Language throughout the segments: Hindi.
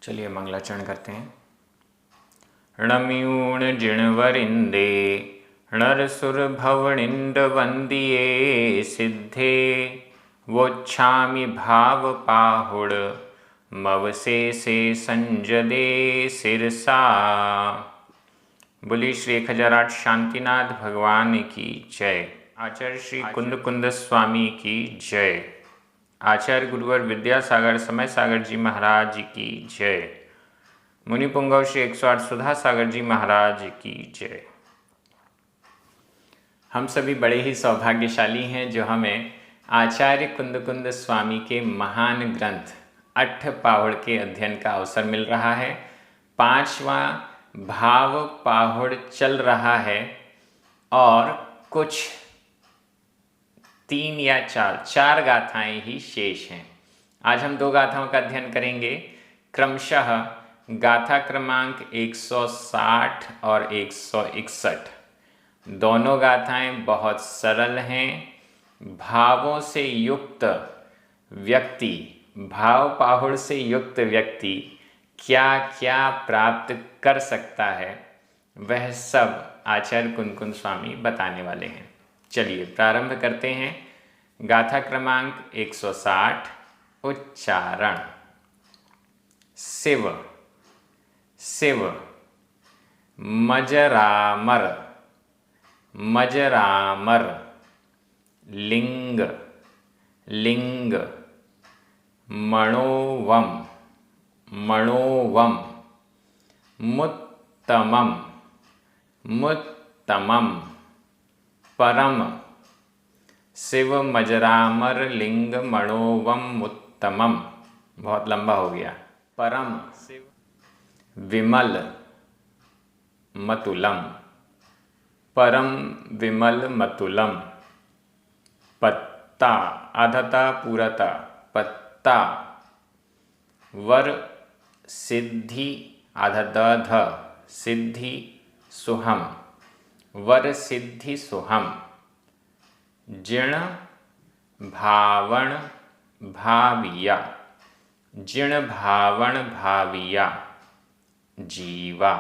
चलिए मंगलाचरण करते हैं। णम्यूण जिणवरिंदे नरसुर भवनिंद वंदिये सिद्धे वोच्छामि भाव पाहुड़ मवसे से संजदे सिरसा। बोली श्री 1008 शांतिनाथ भगवान की जय। आचार्य श्री कुंद कुंद स्वामी की जय। आचार्य गुरुवर विद्यासागर समय सागर जी महाराज की जय। मुनि पुंगव श्री 108 सुधा सागर जी महाराज की जय। हम सभी बड़े ही सौभाग्यशाली हैं जो हमें आचार्य कुंद कुंद स्वामी के महान ग्रंथ अट्ठ पाहुड़ के अध्ययन का अवसर मिल रहा है। 5वां भाव पाहुड़ चल रहा है और कुछ 3 या 4 गाथाएं ही शेष हैं। आज हम 2 गाथाओं का अध्ययन करेंगे। क्रमशः गाथा क्रमांक 160 और 161। दोनों गाथाएं बहुत सरल हैं। भावों से युक्त व्यक्ति, भाव पाहुड़ से युक्त व्यक्ति क्या क्या प्राप्त कर सकता है वह सब आचार्य कुंद कुंद स्वामी बताने वाले हैं। चलिए प्रारंभ करते हैं। गाथा क्रमांक 160। उच्चारण। शिव शिव मजरामर मजरामर। लिंग लिंग। मणोवम मणोवम। मुत्तमम मुत्तमम। परम। शिव मजरामर लिंग मणोवम मुत्तमम। बहुत लंबा हो गया। परम शिव विमल मतुलम। परम विमल मतुलम। पत्ता आधता पूरता पत्ता। वर सिद्धि आधध सिद्धि सुहम। वर सिद्धि सुहम। जिण भावण भाविया। जिण भावण भाविया। जीवा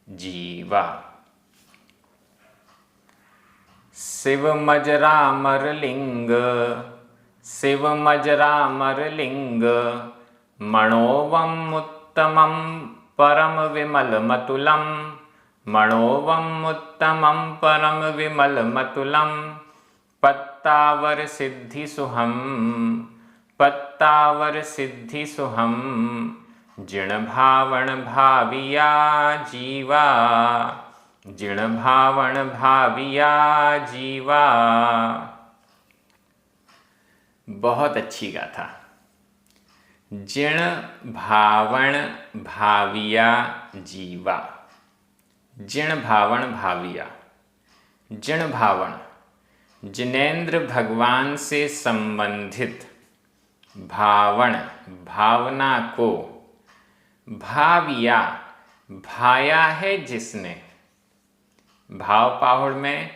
जीवा। शिव मजरामर लिंग शिव मजरामर लिंग मणोवम उत्तमम परम विमल मतुलम। मणोवम उत्तमम परम विमल मतुलम। पत्तावर सिद्धि सुहम पत्तावर सिद्धि सुहम। जिण भावण भाविया जीवा। जिण भावण भाविया जीवा। बहुत अच्छी गाथा। जिण भावण भाविया जीवा। जिण भावण भाविया। जिण भावण जिनेंद्र भगवान से संबंधित भावण भावना को। भाविया भाया है जिसने। भाव पाहुड़ में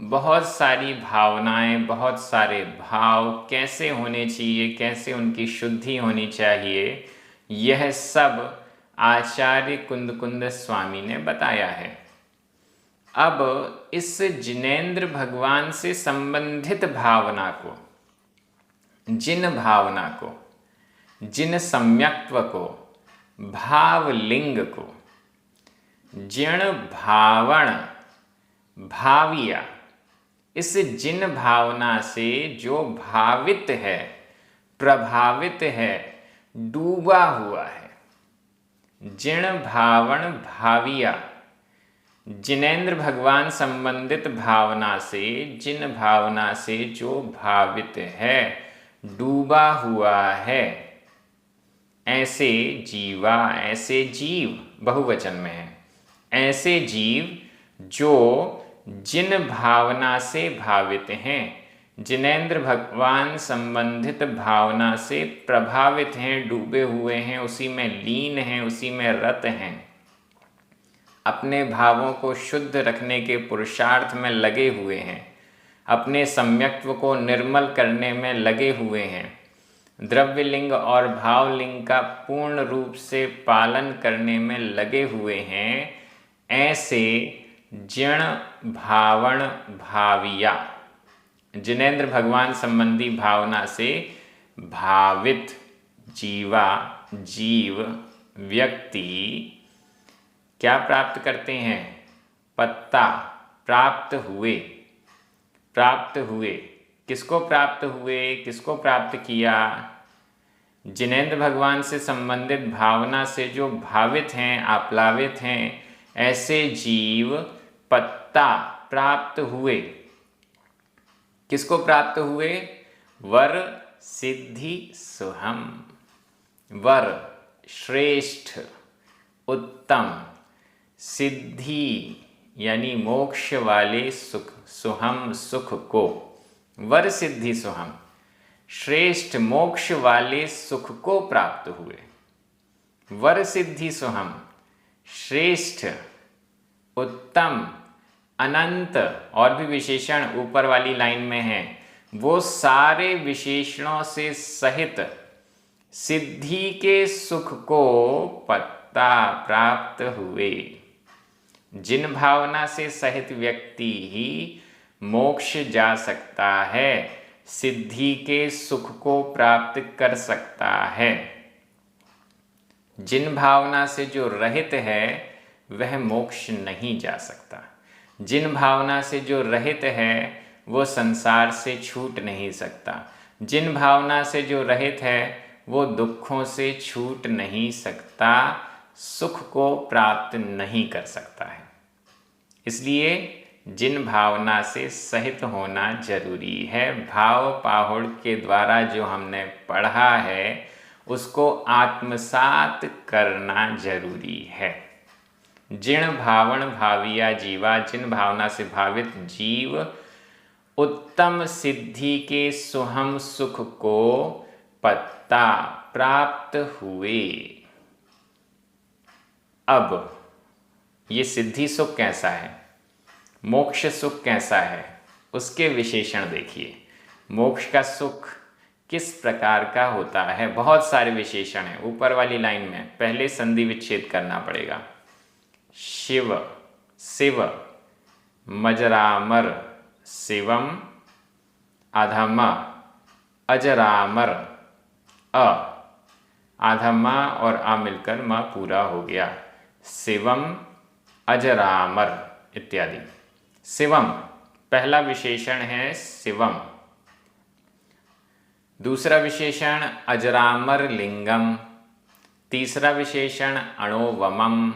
बहुत सारी भावनाएं, बहुत सारे भाव कैसे होने चाहिए, कैसे उनकी शुद्धि होनी चाहिए, यह सब आचार्य कुंद कुंद स्वामी ने बताया है। अब इस जिनेंद्र भगवान से संबंधित भावना को, जिन भावना को, जिन सम्यक्त्व को, भावलिंग को, जिण भावण भाविया, इस जिन भावना से जो भावित है, प्रभावित है, डूबा हुआ है। जिण भावण भाविया जिनेंद्र भगवान संबंधित भावना से, जिन भावना से जो भावित है, डूबा हुआ है, ऐसे जीवा, ऐसे जीव बहुवचन में है, ऐसे जीव जो जिन भावना से भावित हैं, जिनेंद्र भगवान संबंधित भावना से प्रभावित हैं, डूबे हुए हैं, उसी में लीन हैं, उसी में रत हैं, अपने भावों को शुद्ध रखने के पुरुषार्थ में लगे हुए हैं, अपने सम्यक्त्व को निर्मल करने में लगे हुए हैं, द्रव्य लिंग और भावलिंग का पूर्ण रूप से पालन करने में लगे हुए हैं, ऐसे जिण भावण भाविया, जिनेंद्र भगवान संबंधी भावना से भावित जीव व्यक्ति क्या प्राप्त करते हैं? पत्ता, प्राप्त हुए। किसको प्राप्त हुए? किसको प्राप्त किया? जिनेंद्र भगवान से संबंधित भावना से जो भावित हैं, आप्लावित हैं, ऐसे जीव पत्ता प्राप्त हुए। किसको प्राप्त हुए? वर सिद्धि सुहम, वर श्रेष्ठ, उत्तम, सिद्धि यानी मोक्ष वाले सुख, सुहम सुख को, वर सिद्धि सुहम, श्रेष्ठ मोक्ष वाले सुख को प्राप्त हुए। वर सिद्धि सुहम, श्रेष्ठ, उत्तम, अनंत, और भी विशेषण ऊपर वाली लाइन में है, वो सारे विशेषणों से सहित सिद्धि के सुख को पत्ता प्राप्त हुए। जिन भावना से सहित व्यक्ति ही मोक्ष जा सकता है, सिद्धि के सुख को प्राप्त कर सकता है। जिन भावना से जो रहित है वह मोक्ष नहीं जा सकता। जिन भावना से जो रहित है वो संसार से छूट नहीं सकता। जिन भावना से जो रहित है वो दुखों से छूट नहीं सकता, सुख को प्राप्त नहीं कर सकता है। इसलिए जिन भावना से सहित होना जरूरी है। भाव पाहुड़ के द्वारा जो हमने पढ़ा है उसको आत्मसात करना जरूरी है। जिण भावण भाविया जीवा, जिन भावना से भावित जीव उत्तम सिद्धि के सुहम सुख को पत्ता प्राप्त हुए। अब ये सिद्धि सुख कैसा है, मोक्ष सुख कैसा है, उसके विशेषण देखिए। मोक्ष का सुख किस प्रकार का होता है? बहुत सारे विशेषण हैं ऊपर वाली लाइन में। पहले संधि विच्छेद करना पड़ेगा। शिव, शिव, मजरामर, शिवम, अधम, अजरामर, आधमा और आ मिलकर म पूरा हो गया। शिवम, अजरामर इत्यादि। शिवम पहला विशेषण है, शिवम। दूसरा विशेषण अजरामर लिंगम। तीसरा विशेषण अणोवमम।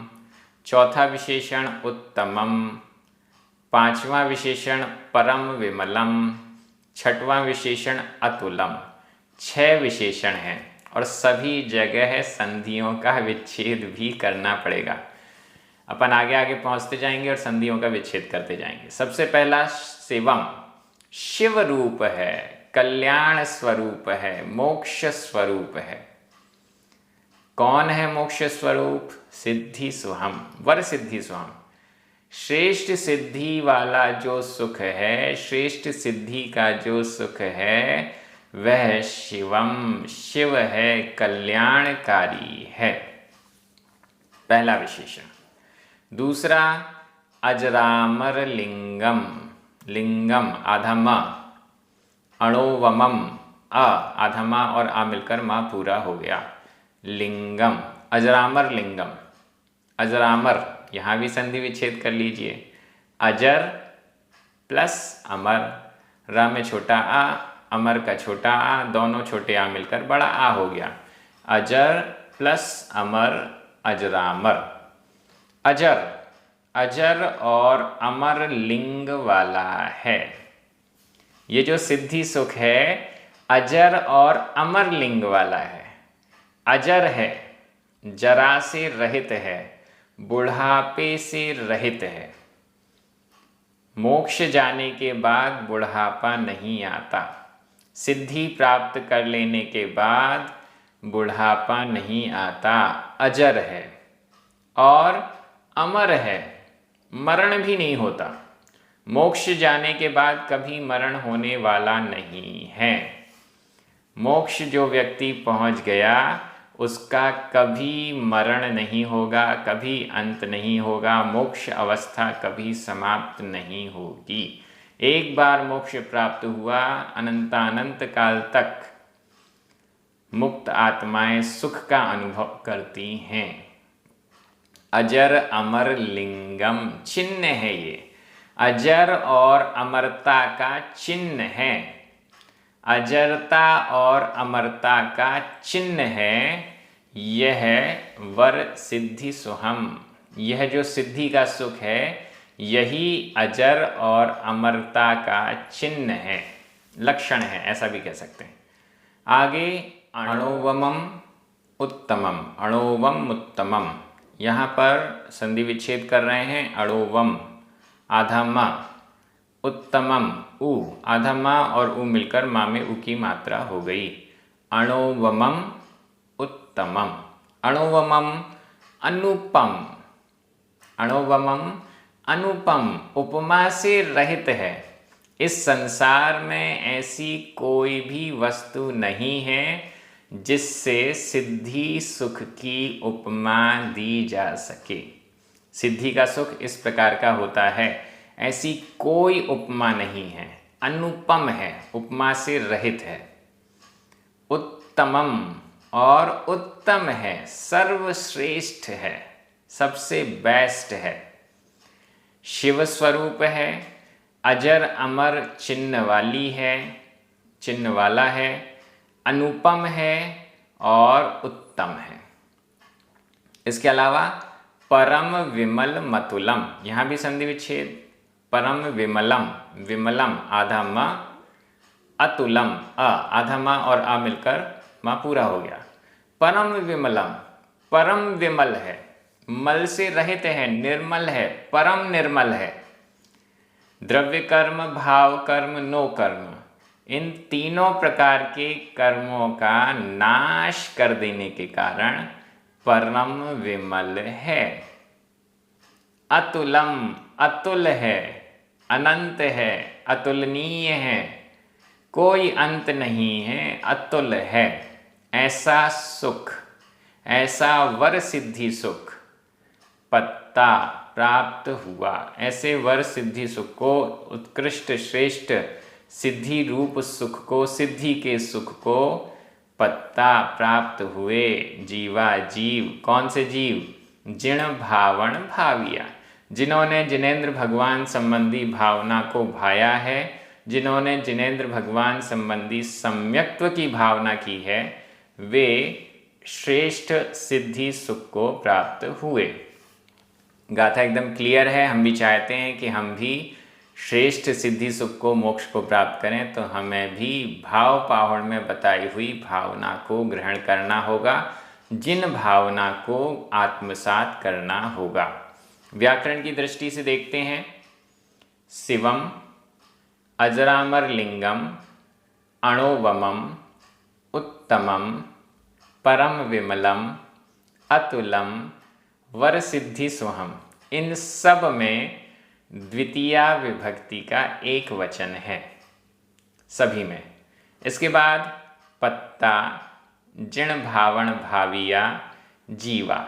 चौथा विशेषण उत्तमम। पांचवा विशेषण परम विमलम। छठवां विशेषण अतुलम। 6 विशेषण हैं और सभी जगह संधियों का विच्छेद भी करना पड़ेगा। अपन आगे आगे पहुंचते जाएंगे और संधियों का विच्छेद करते जाएंगे। सबसे पहला शिवम, शिव रूप है, कल्याण स्वरूप है, मोक्ष स्वरूप है। कौन है मोक्ष स्वरूप? सिद्धि सुहम, वर सिद्धि सुहम। श्रेष्ठ सिद्धि वाला जो सुख है, श्रेष्ठ सिद्धि का जो सुख है वह शिवम, शिव है, कल्याणकारी है। पहला विशेषण। दूसरा अजरामर लिंगम, लिंगम आधमा, अणोवमम, आधमा और आ मिलकर मा पूरा हो गया। लिंगम, अजरामर लिंगम। अजरामर, यहाँ भी संधि विच्छेद कर लीजिए। अजर प्लस अमर, रा में छोटा आ, अमर का छोटा आ, दोनों छोटे आ मिलकर बड़ा आ हो गया। अजर प्लस अमर, अजरामर। अजर, अजर और अमर लिंग वाला है। ये जो सिद्धि सुख है अजर और अमर लिंग वाला है। अजर है, जरा से रहित है, बुढ़ापे से रहित है। मोक्ष जाने के बाद बुढ़ापा नहीं आता। सिद्धि प्राप्त कर लेने के बाद बुढ़ापा नहीं आता। अजर है और अमर है, मरण भी नहीं होता। मोक्ष जाने के बाद कभी मरण होने वाला नहीं है। मोक्ष जो व्यक्ति पहुंच गया उसका कभी मरण नहीं होगा, कभी अंत नहीं होगा, मोक्ष अवस्था कभी समाप्त नहीं होगी। एक बार मोक्ष प्राप्त हुआ, अनंतानंत काल तक मुक्त आत्माएं सुख का अनुभव करती हैं। अजर अमर लिंगम चिन्ह है ये, अजर और अमरता का चिन्ह है, अजरता और अमरता का चिन्ह है। यह वर सिद्धि सुहम, यह जो सिद्धि का सुख है यही अजर और अमरता का चिन्ह है, लक्षण है, ऐसा भी कह सकते हैं। आगे अणोवमम उत्तमम, अणोवम उत्तमम, यहाँ पर संधि विच्छेद कर रहे हैं। अणोवम आधा म, उत्तमम उ, आधा म और उ मिलकर माँ में उ की मात्रा हो गई। अणोवमम उत्तमम, अणोवमम अनुपम, अणोवमम अनुपम, उपमा से रहित है। इस संसार में ऐसी कोई भी वस्तु नहीं है जिससे सिद्धि सुख की उपमा दी जा सके। सिद्धि का सुख इस प्रकार का होता है, ऐसी कोई उपमा नहीं है, अनुपम है, उपमा से रहित है। उत्तमम और उत्तम है, सर्वश्रेष्ठ है, सबसे बेस्ट है। शिव स्वरूप है, अजर अमर चिन्ह वाली है, चिन्ह वाला है, अनुपम है और उत्तम है। इसके अलावा परम विमल मतुलम, यहाँ भी संधि विच्छेद। परम विमलम, विमलम आधा म, अतुलम अ, आधा म और अ मिलकर म पूरा हो गया। परम विमलम, परम विमल है, मल से रहित है, निर्मल है, परम निर्मल है। द्रव्य कर्म, भाव कर्म, नो कर्म, इन तीनों प्रकार के कर्मों का नाश कर देने के कारण परम विमल है। अतुलम, अतुल है, अनंत है, अतुलनीय है, कोई अंत नहीं है, अतुल है। ऐसा सुख, ऐसा वर सिद्धि सुख पत्ता प्राप्त हुआ। ऐसे वर सिद्धि सुख को, उत्कृष्ट श्रेष्ठ सिद्धि रूप सुख को, सिद्धि के सुख को पत्ता प्राप्त हुए जीवा जीव। कौन से जीव? जिण भावण भाविया, जिन्होंने जिनेंद्र भगवान संबंधी भावना को भाया है, जिन्होंने जिनेंद्र भगवान संबंधी सम्यक्त्व की भावना की है, वे श्रेष्ठ सिद्धि सुख को प्राप्त हुए। गाथा एकदम क्लियर है। हम भी चाहते हैं कि हम भी श्रेष्ठ सिद्धि सुख को, मोक्ष को प्राप्त करें, तो हमें भी भाव पाहुण में बताई हुई भावना को ग्रहण करना होगा, जिन भावना को आत्मसात करना होगा। व्याकरण की दृष्टि से देखते हैं। शिवम, अजरामर लिंगम, अणोवमम, उत्तमम, परम विमलम, अतुलम, वर सिद्धि सुहम, इन सब में द्वितीया विभक्ति का एक वचन है, सभी में। इसके बाद पत्ता, जिण भावण भाविया, जीवा,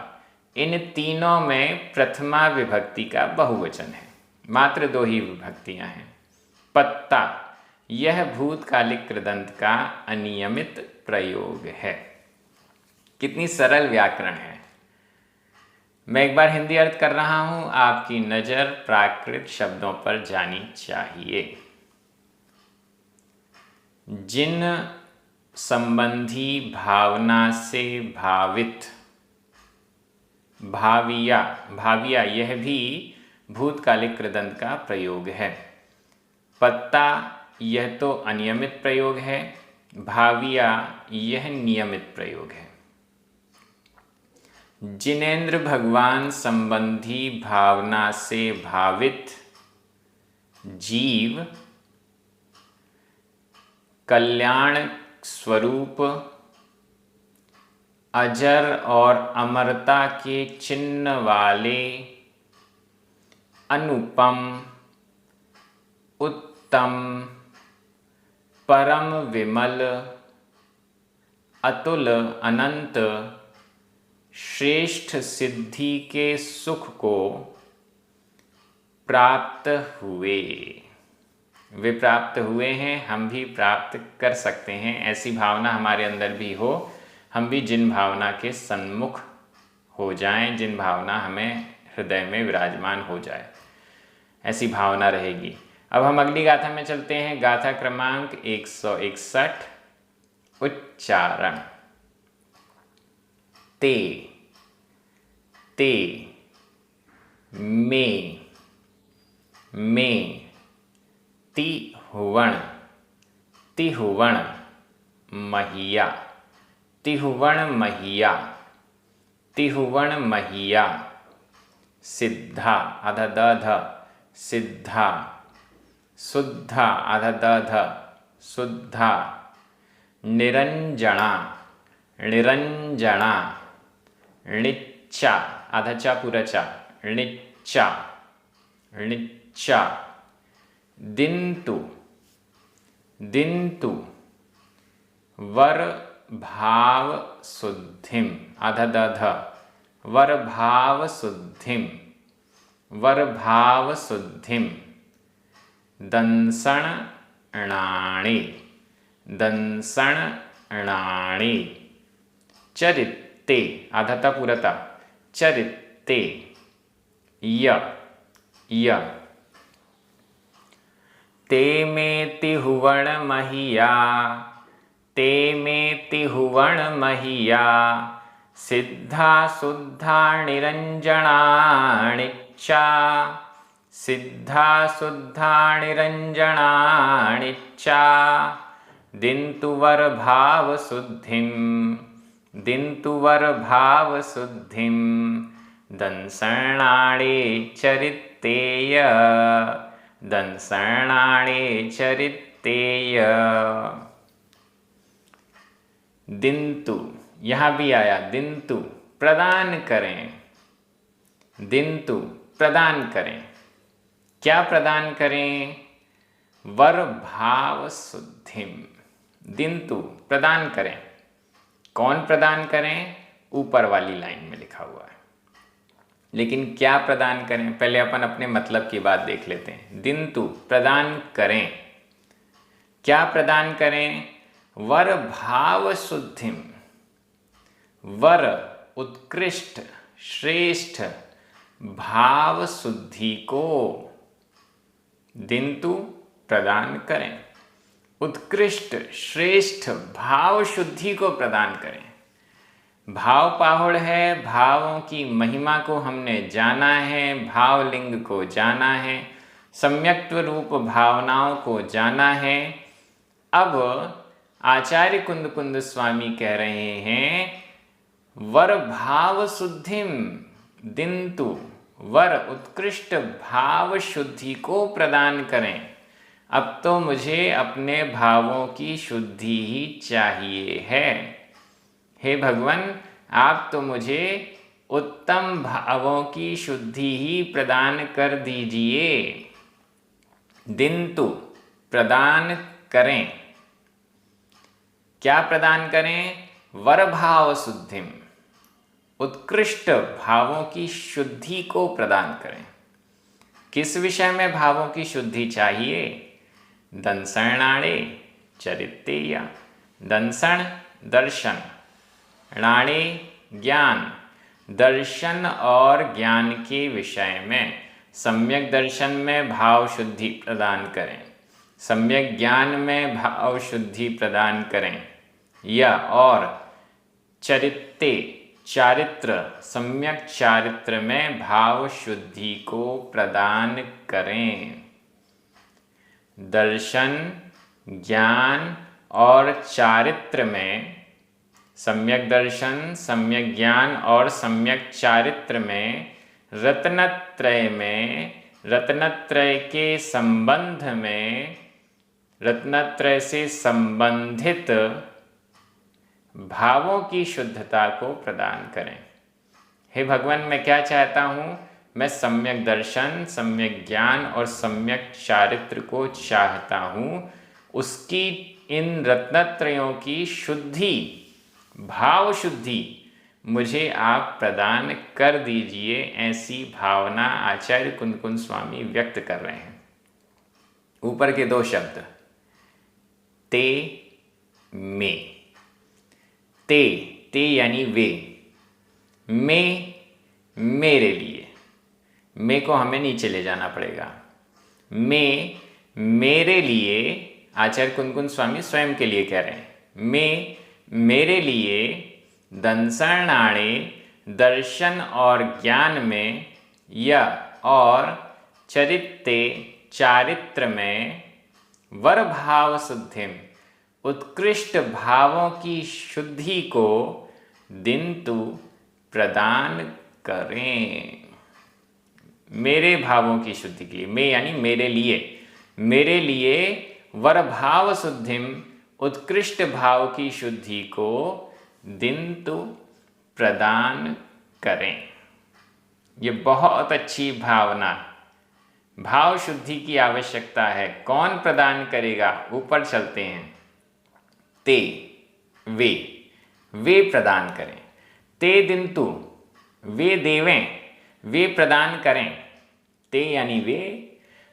इन तीनों में प्रथमा विभक्ति का बहुवचन है, मात्र दो ही विभक्तियां हैं। पत्ता, यह भूतकालिक कृदंत का अनियमित प्रयोग है। कितनी सरल व्याकरण है। मैं एक बार हिंदी अर्थ कर रहा हूं, आपकी नजर प्राकृत शब्दों पर जानी चाहिए। जिन संबंधी भावना से भावित, भाविया, भाविया यह भी भूतकालिक कृदंत का प्रयोग है। पत्ता, यह तो अनियमित प्रयोग है, भाविया यह नियमित प्रयोग है। जिनेंद्र भगवान संबंधी भावना से भावित जीव कल्याण स्वरूप अजर और अमरता के चिन्ह वाले अनुपम, उत्तम, परम विमल, अतुल अनंत श्रेष्ठ सिद्धि के सुख को प्राप्त हुए। वे प्राप्त हुए हैं, हम भी प्राप्त कर सकते हैं। ऐसी भावना हमारे अंदर भी हो, हम भी जिन भावना के सन्मुख हो जाएं, जिन भावना हमें हृदय में विराजमान हो जाए, ऐसी भावना रहेगी। अब हम अगली गाथा में चलते हैं। गाथा क्रमांक 161। उच्चारण। ते ते में तिहुवण तिहुवण महिया तिहुवण महिया तिहुवण महिया सिद्धा आधा दध सिद्धा शुद्धा आधा दध शुद्धा निरंजना निरंजना णिच्चा आधा चा पूरा चा णिच्चा णिच्चा दिन्तु दिन्तु वर भाव शुद्धिम आधा दध वर भाव शुद्धिम वर भाव शुद्धिम दंसण णाणि दंसण णाणि चरित्ते आधा ता पूरा ता चरित्ते य य ते में तिहुवण महिया ते में तिहुवण महिया सिद्धा शुद्धा निरंजना णिच्चा सिद्धा शुद्धा निरंजना णिच्चा दिन्तु वर भाव शुद्धिम दिन्तु वर भाव शुद्धिम दंसणाणे चरित्तेय दंसणाणे चरित्तेय। दिन्तु यहाँ भी आया दिन्तु प्रदान करें दिन्तु प्रदान करें। क्या प्रदान करें? वर भाव शुद्धिम दिन्तु प्रदान करें। कौन प्रदान करें? ऊपर वाली लाइन में लिखा हुआ है। लेकिन क्या प्रदान करें? पहले अपन अपने मतलब की बात देख लेते हैं। दिन्तु प्रदान करें। क्या प्रदान करें? वर भाव शुद्धिम वर उत्कृष्ट श्रेष्ठ भाव शुद्धि को दिन्तु प्रदान करें। उत्कृष्ट श्रेष्ठ भाव शुद्धि को प्रदान करें। भाव पाहुड़ है, भावों की महिमा को हमने जाना है, भावलिंग को जाना है, सम्यक्त्व रूप भावनाओं को जाना है। अब आचार्य कुंद कुंद स्वामी कह रहे हैं वर भाव शुद्धिम दिन्तु वर उत्कृष्ट भाव शुद्धि को प्रदान करें। अब तो मुझे अपने भावों की शुद्धि ही चाहिए है। हे भगवान, आप तो मुझे उत्तम भावों की शुद्धि ही प्रदान कर दीजिए। दिन्तु प्रदान करें। क्या प्रदान करें? वर भाव शुद्धिम उत्कृष्ट भावों की शुद्धि को प्रदान करें। किस विषय में भावों की शुद्धि चाहिए? दंसणाणे चरित्तेय दंसण दर्शन णाणे ज्ञान दर्शन और ज्ञान के विषय में। सम्यक दर्शन में भाव शुद्धि प्रदान करें, सम्यक ज्ञान में भाव शुद्धि प्रदान करें। या और चरित्ते चारित्र सम्यक चारित्र में भाव शुद्धि को प्रदान करें। दर्शन ज्ञान और चारित्र में सम्यक दर्शन सम्यक ज्ञान और सम्यक चारित्र में रत्नत्रय में रत्नत्रय के संबंध में रत्नत्रय से संबंधित भावों की शुद्धता को प्रदान करें। हे भगवान, मैं क्या चाहता हूँ? मैं सम्यक दर्शन सम्यक ज्ञान और सम्यक चारित्र को चाहता हूँ। उसकी इन रत्नत्रयों की शुद्धि भाव शुद्धि मुझे आप प्रदान कर दीजिए, ऐसी भावना आचार्य कुंद कुंज स्वामी व्यक्त कर रहे हैं। ऊपर के दो शब्द ते में, ते यानी वे, में मेरे लिए, में को हमें नीचे ले जाना पड़ेगा। में मेरे लिए, आचार्य कुंद कुंज स्वामी स्वयं के लिए कह रहे हैं, में मेरे लिए दंसरणाणे दर्शन और ज्ञान में, या और चारित्र में, वर भाव शुद्धिम उत्कृष्ट भावों की शुद्धि को दिंतु प्रदान करें। मेरे भावों की शुद्धि के लिए, मैं यानी मेरे लिए वर भाव शुद्धिम उत्कृष्ट भाव की शुद्धि को दिंतु प्रदान करें। ये बहुत अच्छी भावना, भाव शुद्धि की आवश्यकता है। कौन प्रदान करेगा? ऊपर चलते हैं। ते वे प्रदान करें। ते दिंतु वे देवें, वे प्रदान करें। ते यानी वे,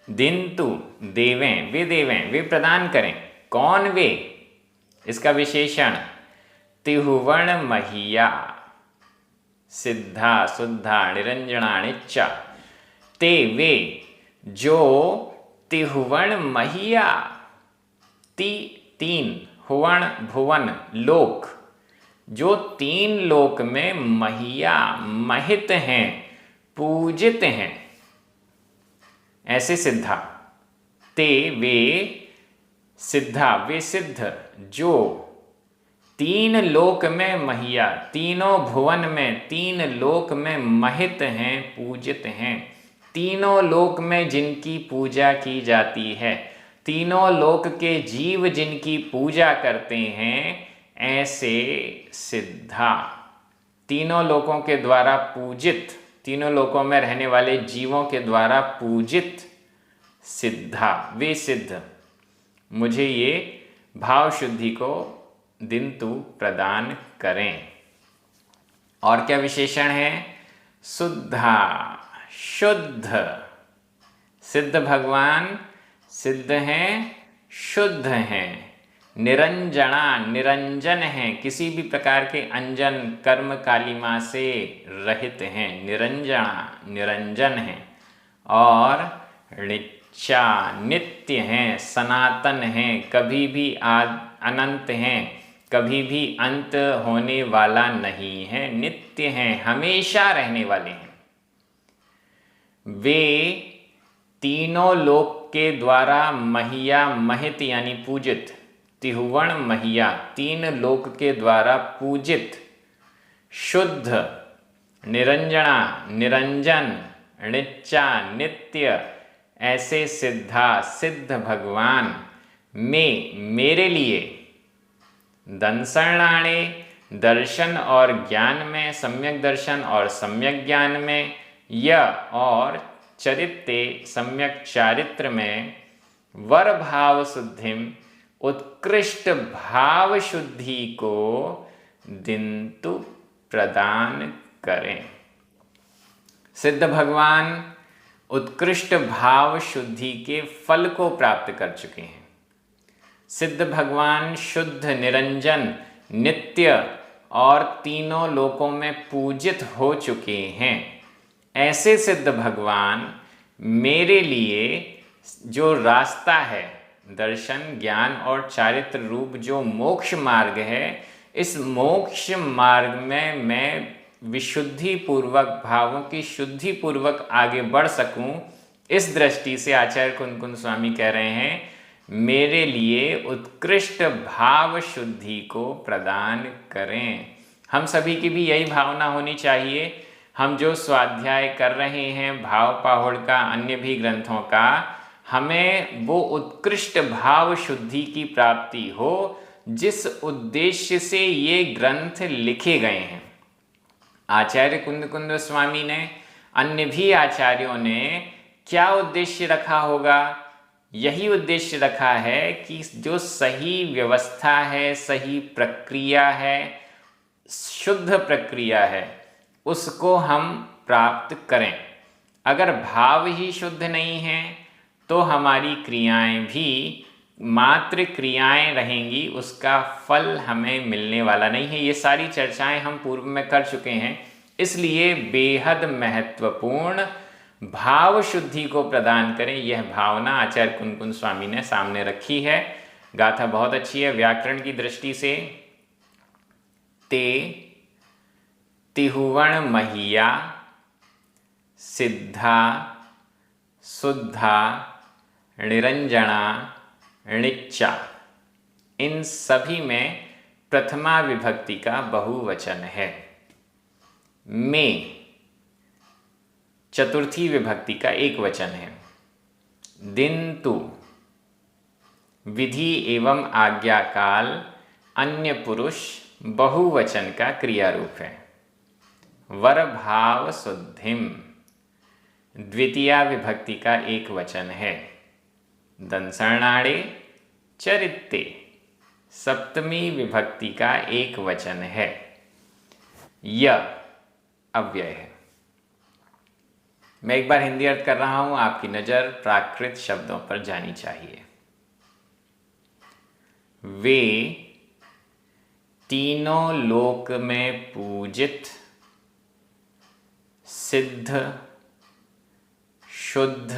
दिंतु देवें, वे प्रदान करें। कौन वे? इसका विशेषण तिहुवर्ण महिया, सिद्धा शुद्धा निरंजना निच्चा। ते वे जो तिहुवर्ण महिया, तीन हुवन भुवन लोक, जो तीन लोक में महिया महित हैं, पूजित हैं, ऐसे सिद्धा। ते वे सिद्धा, वे सिद्ध जो तीन लोक में महिया, तीनों भुवन में, तीन लोक में महित हैं, पूजित हैं। तीनों लोक में जिनकी पूजा की जाती है, तीनों लोक के जीव जिनकी पूजा करते हैं, ऐसे सिद्धा, तीनों लोकों के द्वारा पूजित, तीनों लोकों में रहने वाले जीवों के द्वारा पूजित सिद्धा, वे सिद्ध मुझे ये भाव शुद्धि को दिंतु प्रदान करें। और क्या विशेषण है? शुद्धा, शुद्ध। सिद्ध भगवान सिद्ध हैं, शुद्ध हैं। निरंजना, निरंजन हैं, किसी भी प्रकार के अंजन कर्म कालिमा से रहित हैं, निरंजना निरंजन हैं। और ऋचा, नित्य हैं, सनातन हैं, कभी भी अनंत हैं, कभी भी अंत होने वाला नहीं है, नित्य हैं, हमेशा रहने वाले हैं। वे तीनों लोक के द्वारा महिया महित यानी पूजित, तिहुवर्ण महिया, तीन लोक के द्वारा पूजित, शुद्ध, निरंजना निरंजन, ऋचा नित्य, ऐसे सिद्धा सिद्ध भगवान में मेरे लिए दंसरणाणे दर्शन और ज्ञान में, सम्यक दर्शन और सम्यक ज्ञान में, या और चरित्रे सम्यक चारित्र में, वर भाव शुद्धिम उत्कृष्ट भाव शुद्धि को दिंतु प्रदान करें। सिद्ध भगवान उत्कृष्ट भाव शुद्धि के फल को प्राप्त कर चुके हैं। सिद्ध भगवान शुद्ध, निरंजन, नित्य और तीनों लोकों में पूजित हो चुके हैं। ऐसे सिद्ध भगवान मेरे लिए जो रास्ता है, दर्शन, ज्ञान और चारित्र रूप जो मोक्ष मार्ग है, इस मोक्ष मार्ग में मैं विशुद्धि पूर्वक, भावों की शुद्धि पूर्वक आगे बढ़ सकूं, इस दृष्टि से आचार्य कुंद कुंज स्वामी कह रहे हैं, मेरे लिए उत्कृष्ट भाव शुद्धि को प्रदान करें। हम सभी की भी यही भावना होनी चाहिए। हम जो स्वाध्याय कर रहे हैं भाव पाहुड़ का, अन्य भी ग्रंथों का, हमें वो उत्कृष्ट भाव शुद्धि की प्राप्ति हो जिस उद्देश्य से ये ग्रंथ लिखे गए हैं। आचार्य कुंद कुंज स्वामी ने, अन्य भी आचार्यों ने क्या उद्देश्य रखा होगा? यही उद्देश्य रखा है कि जो सही व्यवस्था है, सही प्रक्रिया है, शुद्ध प्रक्रिया है उसको हम प्राप्त करें। अगर भाव ही शुद्ध नहीं है तो हमारी क्रियाएं भी मात्र क्रियाएं रहेंगी, उसका फल हमें मिलने वाला नहीं है। ये सारी चर्चाएं हम पूर्व में कर चुके हैं। इसलिए बेहद महत्वपूर्ण भाव शुद्धि को प्रदान करें, यह भावना आचार्य कुनकुन स्वामी ने सामने रखी है। गाथा बहुत अच्छी है व्याकरण की दृष्टि से। ते तिहुवण महिया सिद्धा शुद्धा निरंजना णिच्चा, इन सभी में प्रथमा विभक्ति का बहुवचन है। में चतुर्थी विभक्ति का एक वचन है। दिन्तु विधि एवं आज्ञा काल अन्य पुरुष बहुवचन का क्रिया रूप है। वर भाव शुद्धिम द्वितीया विभक्ति का एक वचन है। दंसर्णाड़े चरित्ते सप्तमी विभक्ति का एक वचन है। य अव्यय है। मैं एक बार हिंदी अर्थ कर रहा हूं, आपकी नजर प्राकृत शब्दों पर जानी चाहिए। वे तीनों लोक में पूजित सिद्ध शुद्ध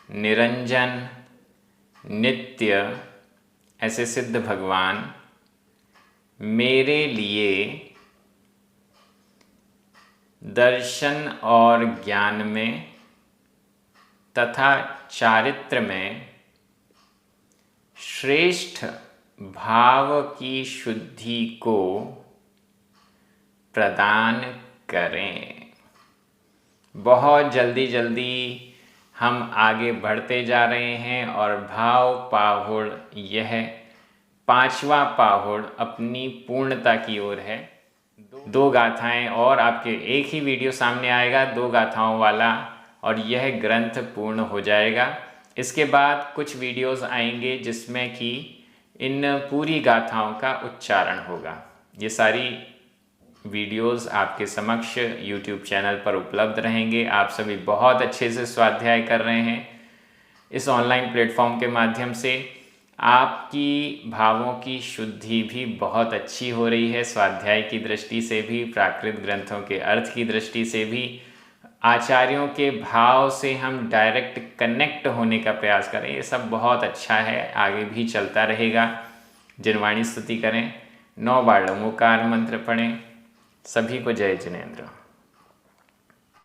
निरंजन नित्य ऐसे सिद्ध भगवान मेरे लिए दर्शन और ज्ञान में तथा चारित्र में श्रेष्ठ भाव की शुद्धि को प्रदान करें। बहुत जल्दी हम आगे बढ़ते जा रहे हैं और भाव पाहुड़ यह पांचवा पाहुड़ अपनी पूर्णता की ओर है। दो गाथाएं और आपके एक ही वीडियो सामने आएगा, 2 गाथाओं वाला, और यह ग्रंथ पूर्ण हो जाएगा। इसके बाद कुछ वीडियोस आएंगे जिसमें कि इन पूरी गाथाओं का उच्चारण होगा। ये सारी वीडियोस आपके समक्ष YouTube चैनल पर उपलब्ध रहेंगे। आप सभी बहुत अच्छे से स्वाध्याय कर रहे हैं। इस ऑनलाइन प्लेटफॉर्म के माध्यम से आपकी भावों की शुद्धि भी बहुत अच्छी हो रही है, स्वाध्याय की दृष्टि से भी, प्राकृत ग्रंथों के अर्थ की दृष्टि से भी। आचार्यों के भाव से हम डायरेक्ट कनेक्ट होने का प्रयास करें, ये सब बहुत अच्छा है, आगे भी चलता रहेगा। जिनवाणी स्तुति करें, 9 बार ओंकार मंत्र पढ़ें। सभी को जय जिनेंद्र।